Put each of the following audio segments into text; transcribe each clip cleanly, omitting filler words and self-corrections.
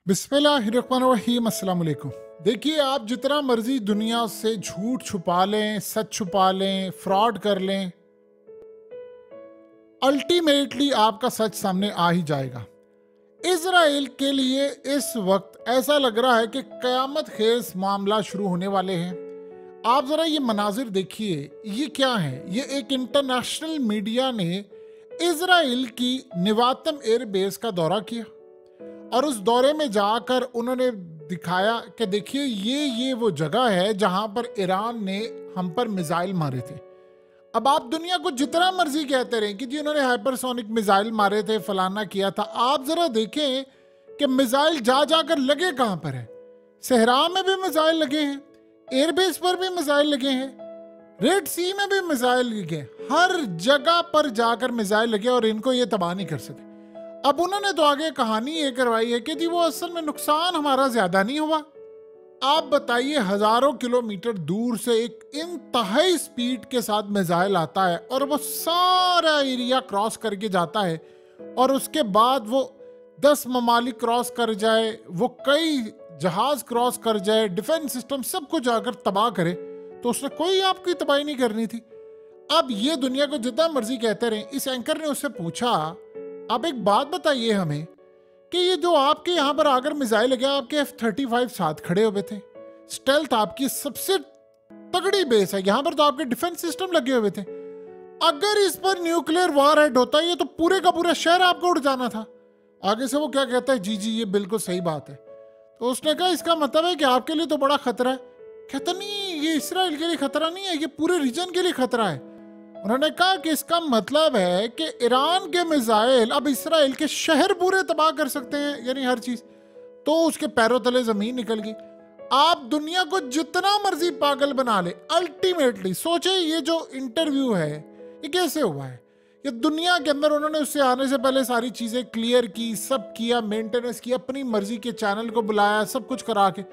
बिस्मिल्लाहिर्रहमानिर्रहीम, अस्सलाम वालेकुम। देखिए, आप जितना मर्जी दुनिया से झूठ छुपा लें, सच छुपा लें, फ्रॉड कर लें, अल्टीमेटली आपका सच सामने आ ही जाएगा। इजराइल के लिए इस वक्त ऐसा लग रहा है कि कयामत खेज मामला शुरू होने वाले हैं। आप जरा ये मनाजिर देखिए, ये क्या है? ये एक इंटरनेशनल मीडिया ने इजराइल की निवातम एयरबेस का दौरा किया और उस दौरे में जाकर उन्होंने दिखाया कि देखिए ये वो जगह है जहां पर ईरान ने हम पर मिसाइल मारे थे। अब आप दुनिया को जितना मर्जी कहते रहे कि जी उन्होंने हाइपरसोनिक मिसाइल मारे थे, फलाना किया था, आप जरा देखें कि मिसाइल जा जाकर लगे कहां पर है। सहरा में भी मिसाइल लगे हैं, एयरबेस पर भी मिसाइल लगे हैं, रेड सी में भी मिसाइल लगे, हर जगह पर जाकर मिसाइल लगे और इनको ये तबाह नहीं कर सके। अब उन्होंने तो आगे कहानी ये करवाई है कि जी वो असल में नुकसान हमारा ज्यादा नहीं हुआ। आप बताइए, हजारों किलोमीटर दूर से एक इंतहाई स्पीड के साथ मिसाइल आता है और वो सारा एरिया क्रॉस करके जाता है और उसके बाद वो 10 ममालिक क्रॉस कर जाए, वो कई जहाज क्रॉस कर जाए, डिफेंस सिस्टम सब कुछ जाकर तबाह करे, तो उसने कोई आपकी तबाही नहीं करनी थी। अब ये दुनिया को जितना मर्जी कहते रहे। इस एंकर ने उससे पूछा, आप एक बात बताइए हमें कि ये जो आपके यहाँ पर आकर मिसाइल लगे, आपके F-35 साथ खड़े हुए थे, स्टेल्थ आपकी सबसे तगड़ी बेस है, यहाँ पर तो आपके डिफेंस सिस्टम लगे हुए थे, अगर इस पर न्यूक्लियर वार हेड होता ये तो पूरे का पूरा शहर आपको उड़ जाना था। आगे से वो क्या कहता है, जी जी ये बिल्कुल सही बात है। तो उसने कहा इसका मतलब है कि आपके लिए तो बड़ा खतरा है। कहता नहीं, ये इसराइल के लिए खतरा नहीं है, ये पूरे रीजन के लिए खतरा है। उन्होंने कहा कि इसका मतलब है कि ईरान के मिसाइल अब इसराइल के शहर पूरे तबाह कर सकते हैं, यानी हर चीज। तो उसके पैरों तले जमीन निकल गई। आप दुनिया को जितना मर्जी पागल बना ले, अल्टीमेटली सोचे ये जो इंटरव्यू है ये कैसे हुआ है। ये दुनिया के अंदर उन्होंने उससे आने से पहले सारी चीजें क्लियर की, सब किया, मेंटेनेंस किया, अपनी मर्जी के चैनल को बुलाया, सब कुछ करा के,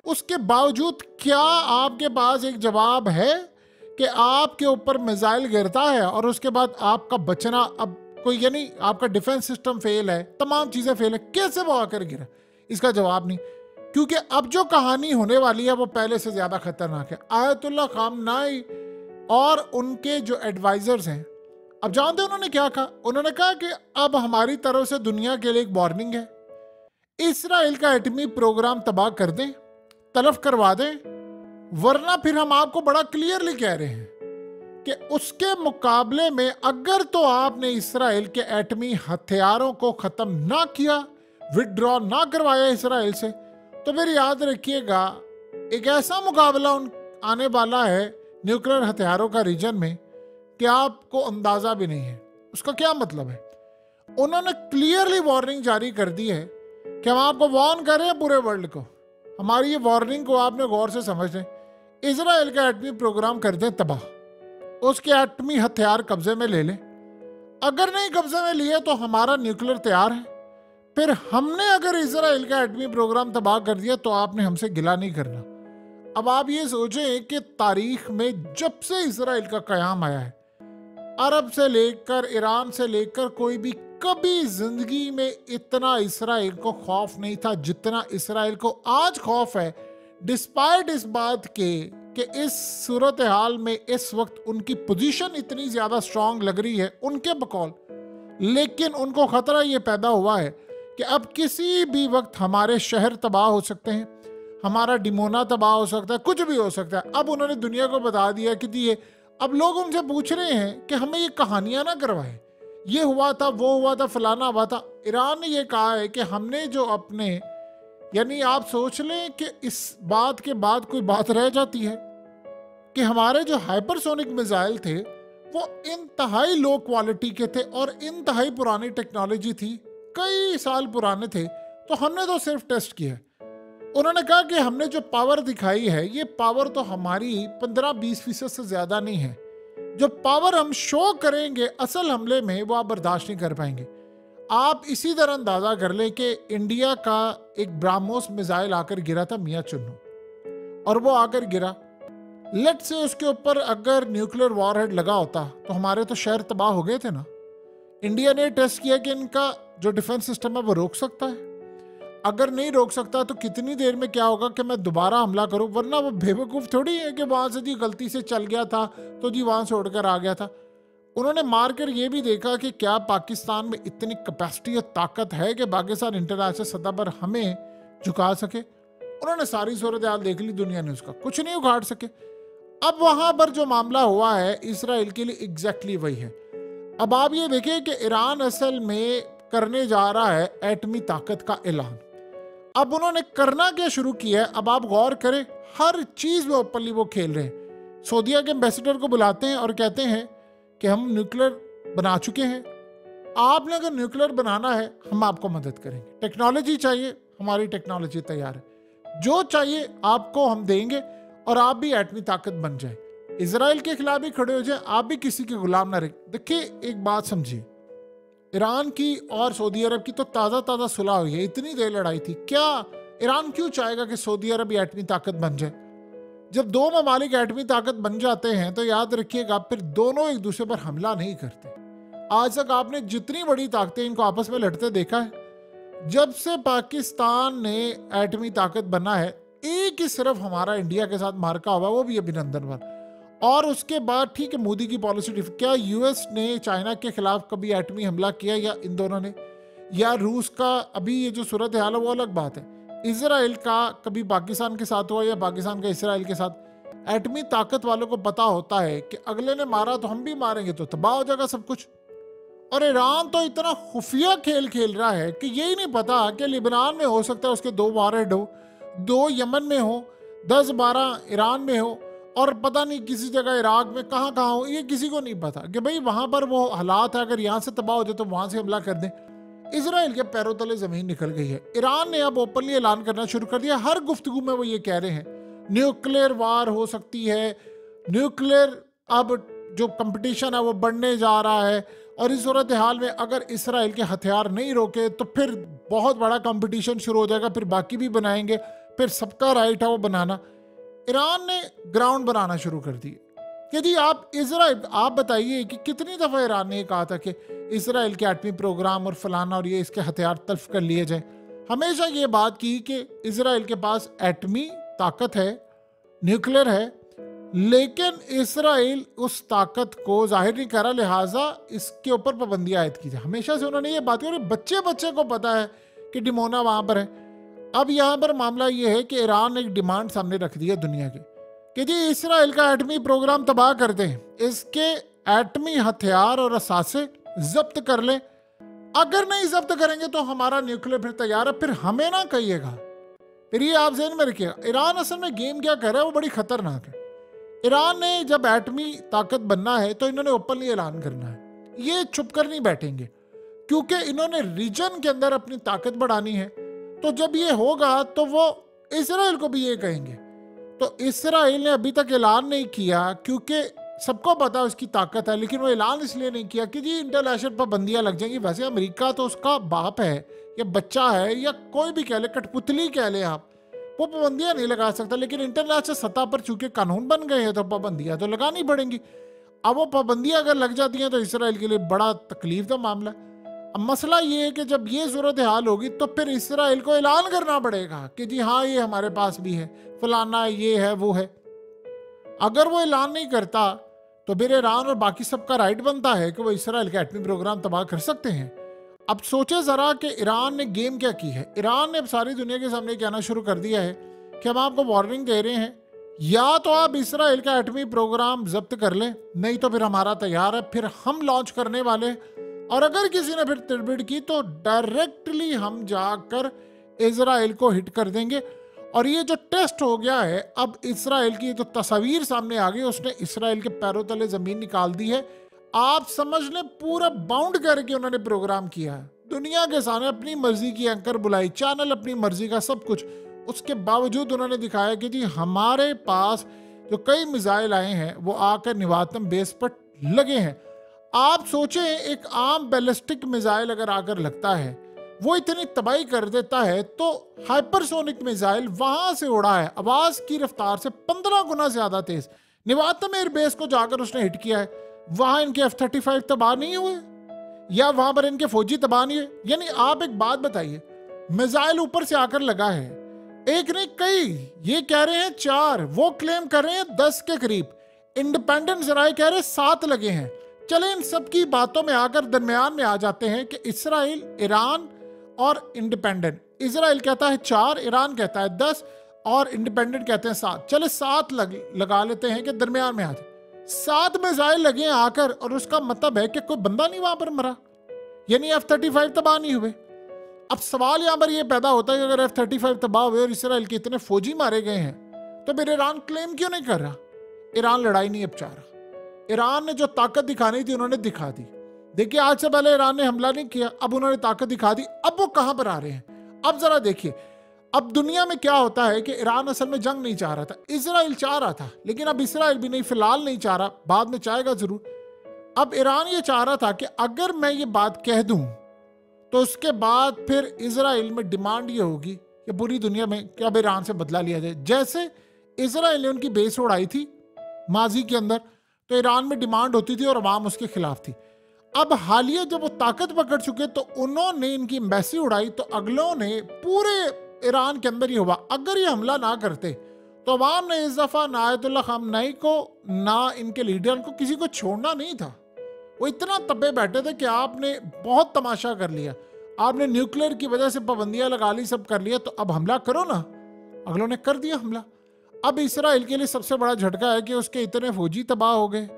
उसके बावजूद क्या आपके पास एक जवाब है कि आपके ऊपर मिसाइल गिरता है और उसके बाद आपका बचना अब कोई, यानी आपका डिफेंस सिस्टम फेल है, तमाम चीजें फेल है, कैसे वो आकर गिरा? इसका जवाब नहीं, क्योंकि अब जो कहानी होने वाली है वो पहले से ज्यादा खतरनाक है। आयतुल्लाह खामनाई और उनके जो एडवाइजर्स हैं, अब जानते हैं उन्होंने क्या कहा? उन्होंने कहा कि अब हमारी तरफ से दुनिया के लिए एक वार्निंग है, इसराइल का एटमी प्रोग्राम तबाह कर दें, तलफ करवा दें, वरना फिर हम आपको बड़ा क्लियरली कह रहे हैं कि उसके मुकाबले में अगर तो आपने इसराइल के एटमी हथियारों को खत्म ना किया, विड्रॉ ना करवाया इसराइल से, तो फिर याद रखिएगा एक ऐसा मुकाबला आने वाला है न्यूक्लियर हथियारों का रीजन में कि आपको अंदाजा भी नहीं है। उसका क्या मतलब है? उन्होंने क्लियरली वार्निंग जारी कर दी है कि हम आपको वार्न कर रहे हैं पूरे वर्ल्ड को। हमारी ये वार्निंग को आपने गौर से समझ लें। इजराइल का एटमी प्रोग्राम कर दें तबाह, उसके एटमी हथियार कब्जे में ले लें, अगर नहीं कब्जे में लिए तो हमारा न्यूक्लियर तैयार है, फिर हमने अगर इजराइल का एटमी प्रोग्राम तबाह कर दिया तो आपने हमसे गिला नहीं करना। अब आप ये सोचें कि तारीख में जब से इजराइल का कयाम आया है, अरब से लेकर ईरान से लेकर कोई भी कभी जिंदगी में इतना इसराइल को खौफ नहीं था जितना इसराइल को आज खौफ है, डिस्पाइट इस बात के कि इस सूरत हाल में इस वक्त उनकी पोजीशन इतनी ज्यादा स्ट्रांग लग रही है उनके बकौल। लेकिन उनको खतरा ये पैदा हुआ है कि अब किसी भी वक्त हमारे शहर तबाह हो सकते हैं, हमारा डिमोना तबाह हो सकता है, कुछ भी हो सकता है। अब उन्होंने दुनिया को बता दिया कि ये, अब लोग उनसे पूछ रहे हैं कि हमें ये कहानियां ना करवाएं, ये हुआ था, वो हुआ था, फलाना हुआ था। ईरान ने ये कहा है कि हमने जो अपने, यानी आप सोच लें कि इस बात के बाद कोई बात रह जाती है कि हमारे जो हाइपरसोनिक मिसाइल थे वो इंतहाई लो क्वालिटी के थे और इंतहाई पुरानी टेक्नोलॉजी थी, कई साल पुराने थे, तो हमने तो सिर्फ टेस्ट किया। उन्होंने कहा कि हमने जो पावर दिखाई है ये पावर तो हमारी 15-20% से ज्यादा नहीं है, जो पावर हम शो करेंगे असल हमले में वो आप बर्दाश्त नहीं कर पाएंगे। आप इसी तरह अंदाजा कर लें कि इंडिया का एक ब्राह्मोस मिसाइल आकर गिरा था मियां चुन्नू, और वो आकर गिरा, लेट से उसके ऊपर अगर न्यूक्लियर वॉरहेड लगा होता तो हमारे तो शहर तबाह हो गए थे ना। इंडिया ने टेस्ट किया कि इनका जो डिफेंस सिस्टम है वो रोक सकता है। अगर नहीं रोक सकता तो कितनी देर में क्या होगा कि मैं दोबारा हमला करूं, वरना वो बेवकूफ़ थोड़ी है कि वहां से जी गलती से चल गया था तो जी वहां से उड़कर आ गया था। उन्होंने मार कर ये भी देखा कि क्या पाकिस्तान में इतनी कैपेसिटी और ताकत है कि पाकिस्तान इंटरनेशनल सतह पर हमें झुका सके। उन्होंने सारी सूरत हाल देख ली, दुनिया ने उसका कुछ नहीं उखाड़ सके। अब वहां पर जो मामला हुआ है इसराइल के लिए एग्जैक्टली वही है। अब आप ये देखें कि ईरान असल में करने जा रहा है एटमी ताकत का ऐलान। अब उन्होंने करना क्या शुरू किया है, अब आप गौर करें, हर चीज में ओपनली वो खेल रहे हैं। सऊदीया के एम्बेसडर को बुलाते हैं और कहते हैं कि हम न्यूक्लियर बना चुके हैं, आपने अगर न्यूक्लियर बनाना है हम आपको मदद करेंगे, टेक्नोलॉजी चाहिए, हमारी टेक्नोलॉजी तैयार है, जो चाहिए आपको हम देंगे और आप भी एटमी ताकत बन जाए, इजराइल के खिलाफ भी खड़े हो जाए, आप भी किसी के गुलाम ना रहे। देखिए एक बात समझिए, ईरान की और सऊदी अरब की तो ताज़ा सुलह हुई है, इतनी देर लड़ाई थी, क्या ईरान क्यों चाहेगा कि सऊदी अरब एटमी ताकत बन जाए? जब दो ममालिक एटमी ताकत बन जाते हैं तो याद रखिएगा फिर दोनों एक दूसरे पर हमला नहीं करते। आज तक आपने जितनी बड़ी ताकतें इनको आपस में लड़ते देखा है, जब से पाकिस्तान ने एटमी ताकत बना है एक ही सिर्फ हमारा इंडिया के साथ मार्का हुआ, वो भी अभिनंदन पर। और उसके बाद ठीक है मोदी की पॉलिसी, क्या यूएस ने चाइना के खिलाफ कभी एटमी हमला किया, या इन दोनों ने, या रूस का अभी ये जो सूरत हाल है वो अलग बात है, इजराइल का कभी पाकिस्तान के साथ हुआ या पाकिस्तान का इसराइल के साथ। एटमी ताकत वालों को पता होता है कि अगले ने मारा तो हम भी मारेंगे तो तबाह हो जाएगा सब कुछ। और ईरान तो इतना खुफिया खेल खेल रहा है कि यही नहीं पता कि लिबनान में हो सकता है उसके 2 वारहेड हो, 2 यमन में हो, 10-12 ईरान में हो, और पता नहीं किसी जगह इराक में कहाँ कहाँ हो, ये किसी को नहीं पता कि भाई वहां पर वो हालात है, अगर यहाँ से तबाह हो जाए तो वहां से हमला कर दें। इजराइल के पैरों तले जमीन निकल गई है। ईरान ने अब ओपनली ऐलान करना शुरू कर दिया, हर गुफ्तगू में वो ये कह रहे हैं न्यूक्लियर वार हो सकती है, न्यूक्लियर अब जो कंपटीशन है वो बढ़ने जा रहा है, और इस सूरत हाल में अगर इसराइल के हथियार नहीं रोके तो फिर बहुत बड़ा कंपटीशन शुरू हो जाएगा, फिर बाकी भी बनाएंगे, फिर सबका राइट है वो बनाना। ईरान ने ग्राउंड बनाना शुरू कर दिए कि जी आप इजराइल, आप बताइए कि कितनी दफ़ा ईरान ने कहा था कि इसराइल के एटमी प्रोग्राम और फलाना और ये इसके हथियार तल्फ कर लिए जाए। हमेशा ये बात की कि इसराइल के पास एटमी ताकत है, न्यूक्लियर है, लेकिन इसराइल उस ताकत को जाहिर नहीं कर रहा, लिहाजा इसके ऊपर पाबंदियां आयद की जाए। हमेशा से उन्होंने ये बात की, और बच्चे बच्चे को पता है कि डिमोना वहां पर है। अब यहाँ पर मामला ये है कि ईरान ने एक डिमांड सामने रख दी है दुनिया की कि जी इसराइल का एटमी प्रोग्राम तबाह कर दें, इसके एटमी हथियार और असासे जब्त कर लें, अगर नहीं जब्त करेंगे तो हमारा न्यूक्लियर फिर तैयार है, फिर हमें ना कहिएगा। फिर ये आप ज़हन में रखिएगा, ईरान असल में गेम क्या कर रहा है वो बड़ी खतरनाक है। ईरान ने जब एटमी ताकत बनना है तो इन्होंने ओपनली ऐलान करना है, ये छुप कर नहीं बैठेंगे, क्योंकि इन्होंने रीजन के अंदर अपनी ताकत बढ़ानी है। तो जब ये होगा तो वो इसराइल को भी ये कहेंगे। तो इसराइल ने अभी तक ऐलान नहीं किया क्योंकि सबको पता है उसकी ताकत है, लेकिन वो ऐलान इसलिए नहीं किया कि जी इंटरनेशनल पाबंदियां लग जाएंगी। वैसे अमेरिका तो उसका बाप है या बच्चा है या कोई भी कह ले, कठपुतली कह ले आप, वो पाबंदियां नहीं लगा सकता, लेकिन इंटरनेशनल सतह पर चूंकि कानून बन गए हैं तो पाबंदियां तो लगानी पड़ेंगी। अब वो पाबंदियां अगर लग जाती हैं तो इसराइल के लिए बड़ा तकलीफ का मामला है। अब मसला ये है कि जब ये सूरत हाल होगी तो फिर इसराइल को ऐलान करना पड़ेगा कि जी हाँ ये हमारे पास भी है, फलाना ये है वो है। अगर वो ऐलान नहीं करता तो फिर ईरान और बाकी सबका राइट बनता है कि वो इसराइल का एटमी प्रोग्राम तबाह कर सकते हैं। अब सोचे जरा कि ईरान ने गेम क्या की है। ईरान ने अब सारी दुनिया के सामने कहना शुरू कर दिया है कि हम आपको वार्निंग दे रहे हैं, या तो आप इसराइल का एटमी प्रोग्राम जब्त कर लें, नहीं तो फिर हमारा तैयार है, फिर हम लॉन्च करने वाले, और अगर किसी ने फिर तिड़बिड़ की तो डायरेक्टली हम जाकर इजराइल को हिट कर देंगे। और ये जो टेस्ट हो गया है, अब इसराइल की जो तस्वीर सामने आ गई, उसने इसराइल के पैरों तले जमीन निकाल दी है। आप समझ लें पूरा बाउंड करके उन्होंने प्रोग्राम किया है, दुनिया के सामने अपनी मर्जी की एंकर बुलाई, चैनल अपनी मर्जी का सब कुछ। उसके बावजूद उन्होंने दिखाया कि जी हमारे पास जो कई मिसाइल आए हैं वो आकर निवातम बेस पर लगे हैं। आप सोचें एक आम बैलिस्टिक मिसाइल अगर आकर लगता है वो इतनी तबाही कर देता है, तो हाइपरसोनिक मिसाइल वहां से उड़ा है आवाज की रफ्तार से 15 गुना ज्यादा तेज, निवातम एयरबेस को जाकर उसने हिट किया है। वहां इनके F-35 तबाह नहीं हुए या वहां पर इनके फौजी तबाह नहीं हुए। यानी आप एक बात बताइए, मिसाइल ऊपर से आकर लगा है, एक नहीं कई, ये कह रहे हैं 4, वो क्लेम कर रहे हैं 10 के करीब, इंडिपेंडेंट जराए कह रहे हैं 7 लगे हैं। चले इन सब की बातों में आकर दरमियान में आ जाते हैं कि इसराइल, ईरान और इंडिपेंडेंट। इसराइल कहता है 4, ईरान कहता है 10 और इंडिपेंडेंट कहते हैं 7। चले 7 लगा लेते हैं कि दरमियान में आ जाए। 7 मिसाइल लगे हैं आकर, और उसका मतलब है कि कोई बंदा नहीं वहां पर मरा, यानी F-35 तबाह नहीं हुए। अब सवाल यहां पर यह पैदा होता है कि अगर F-35 तबाह हुए और इसराइल के इतने फौजी मारे गए हैं तो फिर ईरान क्लेम क्यों नहीं कर रहा? ईरान लड़ाई नहीं अब चाह रहा। ईरान ने जो ताकत दिखानी थी उन्होंने दिखा दी। देखिए, आज से पहले ईरान ने हमला नहीं किया, अब उन्होंने ताकत दिखा दी। अब वो कहां पर आ रहे हैं? अब जरा देखिए, अब दुनिया में क्या होता है कि ईरान असल में जंग नहीं चाह रहा था, इसराइल चाह रहा था, लेकिन अब इसराइल भी नहीं, फिलहाल नहीं चाह रहा, बाद में चाहेगा जरूर। अब ईरान ये चाह रहा था कि अगर मैं ये बात कह दूं तो उसके बाद फिर इसराइल में डिमांड ये होगी कि पूरी दुनिया में कि अब ईरान से बदला लिया जाए। जैसे इसराइल ने उनकी बेस उड़ाई थी माजी के अंदर, तो ईरान में डिमांड होती थी और अवाम उसके खिलाफ थी। अब हालिया जब वो ताकत पकड़ चुके तो उन्होंने इनकी एम्बेसी उड़ाई, तो अगलों ने पूरे ईरान के अंदर ही हुआ। अगर ये हमला ना करते तो अवाम ने इस दफा ना आयतुल्लाह खामनई को, ना इनके लीडर को, किसी को छोड़ना नहीं था। वो इतना तब्बे बैठे थे कि आपने बहुत तमाशा कर लिया, आपने न्यूक्लियर की वजह से पाबंदियां लगा ली, सब कर लिया, तो अब हमला करो ना। अगलों ने कर दिया हमला। अब इसराइल के लिए सबसे बड़ा झटका है कि उसके इतने फौजी तबाह हो गए,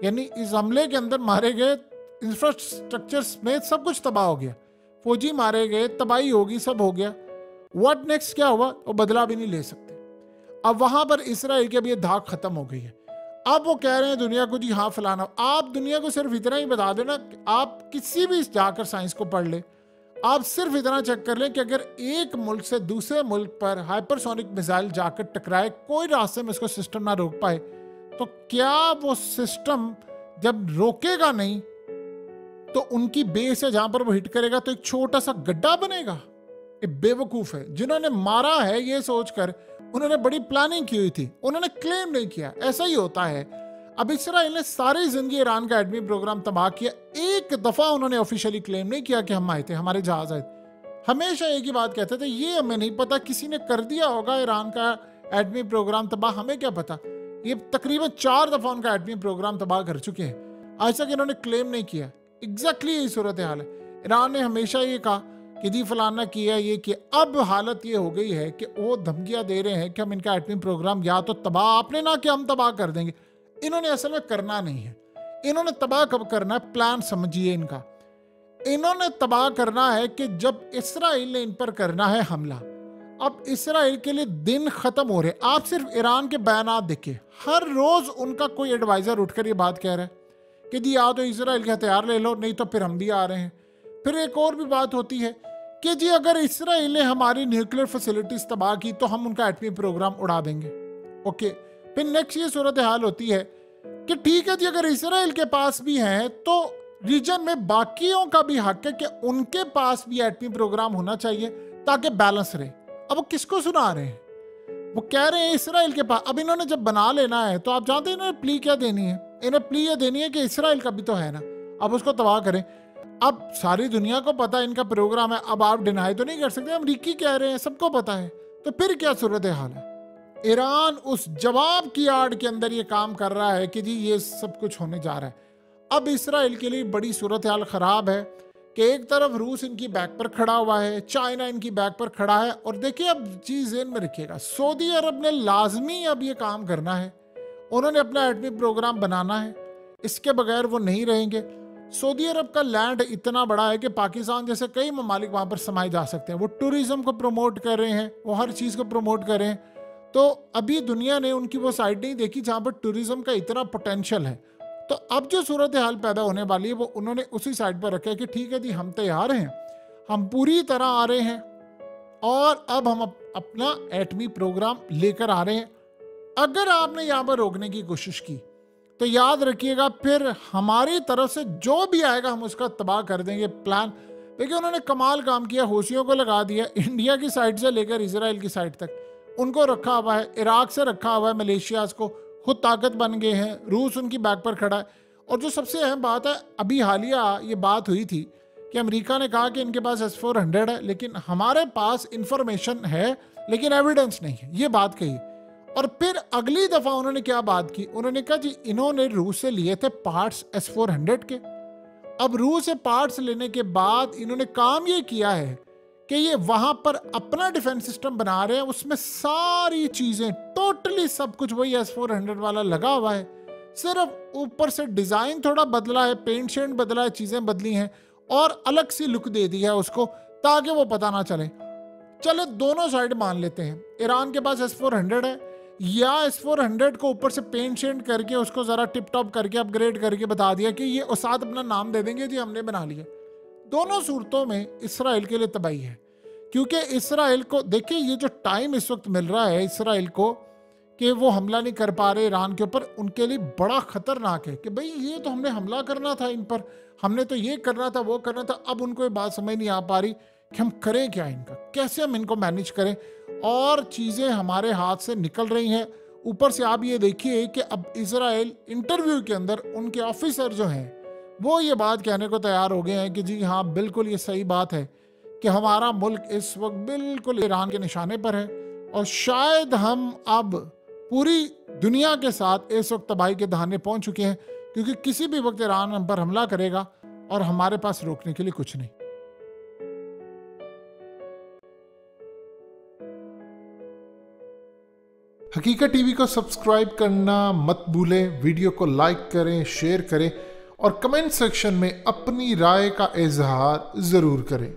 यानी इस हमले के अंदर मारे गए इंफ्रास्ट्रक्चर समेत सब कुछ तबाह हो गया, फौजी मारे गए, तबाही होगी, सब हो गया। व्हाट नेक्स्ट क्या हुआ? वो बदला भी नहीं ले सकते। अब वहां पर इसराइल की अब ये धाक खत्म हो गई है। अब वो कह रहे हैं दुनिया को, जी हाँ फलाना। आप दुनिया को सिर्फ इतना ही बता देना, आप किसी भी जाकर साइंस को पढ़ ले, आप सिर्फ इतना चेक कर लें कि अगर एक मुल्क से दूसरे मुल्क पर हाइपरसोनिक मिसाइल जाकर टकराए, कोई रास्ते में उसको सिस्टम ना रोक पाए, तो क्या वो सिस्टम जब रोकेगा नहीं तो उनकी बेस है जहां पर वो हिट करेगा तो एक छोटा सा गड्ढा बनेगा? ये बेवकूफ है। जिन्होंने मारा है ये सोचकर, उन्होंने बड़ी प्लानिंग की हुई थी, उन्होंने क्लेम नहीं किया। ऐसा ही होता है। अब इसराइल ने सारी जिंदगी ईरान का एटमी प्रोग्राम तबाह किया, एक दफा उन्होंने ऑफिशियली क्लेम नहीं किया कि हम आए थे, हमारे जहाज आए थे। हमेशा एक ही बात कहते थे, ये हमें नहीं पता, किसी ने कर दिया होगा ईरान का एटमी प्रोग्राम तबाह, हमें क्या पता। ये तकरीबन 4 दफा उनका एटमी प्रोग्राम तबाह कर चुके हैं, आज तक इन्होंने क्लेम नहीं किया। एग्जैक्टली यही सूरत हाल है। ईरान ने हमेशा ये कहा कि जी फलाना किया, ये किया। अब हालत ये हो गई है कि वो धमकियां दे रहे हैं कि हम इनका एटमी प्रोग्राम या तो तबाह, आपने ना कि हम तबाह कर देंगे। इन्होंने असल में करना नहीं है, इन्होंने तबाह कब करना है, प्लान समझिए इनका। इन्होंने तबाह करना है कि जब इसराइल ने इन पर करना है हमला। अब इसराइल के लिए दिन खत्म हो रहे। आप सिर्फ ईरान के बयानात देखिए, हर रोज उनका कोई एडवाइजर उठकर ये बात कह रहा है कि जी या तो इसराइल के हथियार ले लो, नहीं तो फिर हम भी आ रहे हैं। फिर एक और भी बात होती है कि जी अगर इसराइल ने हमारी न्यूक्लियर फैसिलिटीज तबाह की तो हम उनका एटमी प्रोग्राम उड़ा देंगे। ओके, फिर नेक्स्ट ये सूरत हाल होती है कि ठीक है जी, अगर इसराइल के पास भी है तो रीजन में बाकियों का भी हक है कि उनके पास भी एटमी प्रोग्राम होना चाहिए ताकि बैलेंस रहे। अब वो किसको सुना रहे हैं? वो कह रहे हैं इसराइल के पास। अब इन्होंने जब बना लेना है तो आप जानते हैं इन्होंने प्ली क्या देनी है? इन्हें प्ली ये देनी है कि इसराइल का भी तो है ना, अब उसको तबाह करें। अब सारी दुनिया को पता है इनका प्रोग्राम है, अब आप डिनाई तो नहीं कर सकते, अमरीकी कह रहे हैं, सबको पता है। तो फिर क्या सूरत हाल है? ईरान उस जवाब की आड़ के अंदर ये काम कर रहा है कि जी ये सब कुछ होने जा रहा है। अब इसराइल के लिए बड़ी सूरत हाल खराब है कि एक तरफ रूस इनकी बैक पर खड़ा हुआ है, चाइना इनकी बैक पर खड़ा है। और देखिए, अब चीज ज़हन में रखिएगा, सऊदी अरब ने लाजमी अब ये काम करना है, उन्होंने अपना एटमी प्रोग्राम बनाना है, इसके बगैर वो नहीं रहेंगे। सऊदी अरब का लैंड इतना बड़ा है कि पाकिस्तान जैसे कई ममालिक वहां पर समाये जा सकते हैं। वो टूरिज्म को प्रमोट कर रहे हैं, वो हर चीज़ को प्रमोट कर रहे हैं। तो अभी दुनिया ने उनकी वो साइड नहीं देखी जहां पर टूरिज्म का इतना पोटेंशियल है। तो अब जो सूरत हाल पैदा होने वाली है वो उन्होंने उसी साइड पर रखा है कि ठीक है जी, हम तैयार हैं, हम पूरी तरह आ रहे हैं और अब हम अपना एटमी प्रोग्राम लेकर आ रहे हैं। अगर आपने यहाँ पर रोकने की कोशिश की तो याद रखिएगा, फिर हमारी तरफ से जो भी आएगा हम उसका तबाह कर देंगे प्लान। देखिए, उन्होंने कमाल काम किया, हौसियों को लगा दिया, इंडिया की साइड से लेकर इजराइल की साइड तक उनको रखा हुआ है, इराक से रखा हुआ है, मलेशिया को खुद ताकत बन गए हैं, रूस उनकी बैक पर खड़ा है। और जो सबसे अहम बात है, अभी हालिया ये बात हुई थी कि अमेरिका ने कहा कि इनके पास S-400 है, लेकिन हमारे पास इंफॉर्मेशन है लेकिन एविडेंस नहीं है, ये बात कही। और फिर अगली दफा उन्होंने क्या बात की, उन्होंने कहा जी इन्होंने रूस से लिए थे पार्ट्स S-400 के। अब रूस से पार्ट्स लेने के बाद इन्होंने काम ये किया है कि ये वहां पर अपना डिफेंस सिस्टम बना रहे हैं, उसमें सारी चीजें टोटली सब कुछ वही S-400 वाला लगा हुआ है, सिर्फ ऊपर से डिजाइन थोड़ा बदला है, पेंट शेंट बदला है, चीजें बदली हैं और अलग सी लुक दे दी है उसको, ताकि वो पता ना चले। चले दोनों साइड मान लेते हैं, ईरान के पास S-400 है या S-400 को ऊपर से पेंट शेंट करके उसको जरा टिप टॉप करके अपग्रेड करके बता दिया कि ये, और साथ अपना नाम दे देंगे जी हमने बना लिया। दोनों सूरतों में इसराइल के लिए तबाही है, क्योंकि इसराइल को देखिए ये जो टाइम इस वक्त मिल रहा है इसराइल को कि वो हमला नहीं कर पा रहे ईरान के ऊपर, उनके लिए बड़ा खतरनाक है कि भाई ये तो हमने हमला करना था इन पर, हमने तो ये करना था वो करना था। अब उनको ये बात समझ नहीं आ पा रही कि हम करें क्या, इनका कैसे हम इनको मैनेज करें, और चीज़ें हमारे हाथ से निकल रही हैं। ऊपर से आप ये देखिए कि अब इसराइल इंटरव्यू के अंदर उनके ऑफिसर जो हैं वो ये बात कहने को तैयार हो गए हैं कि जी हाँ बिल्कुल ये सही बात है कि हमारा मुल्क इस वक्त बिल्कुल ईरान के निशाने पर है, और शायद हम अब पूरी दुनिया के साथ इस वक्त तबाही के दहाने पहुंच चुके हैं, क्योंकि किसी भी वक्त ईरान हम पर हमला करेगा और हमारे पास रोकने के लिए कुछ नहीं। हकीकत टीवी को सब्सक्राइब करना मत भूलें, वीडियो को लाइक करें, शेयर करें और कमेंट सेक्शन में अपनी राय का इजहार ज़रूर करें।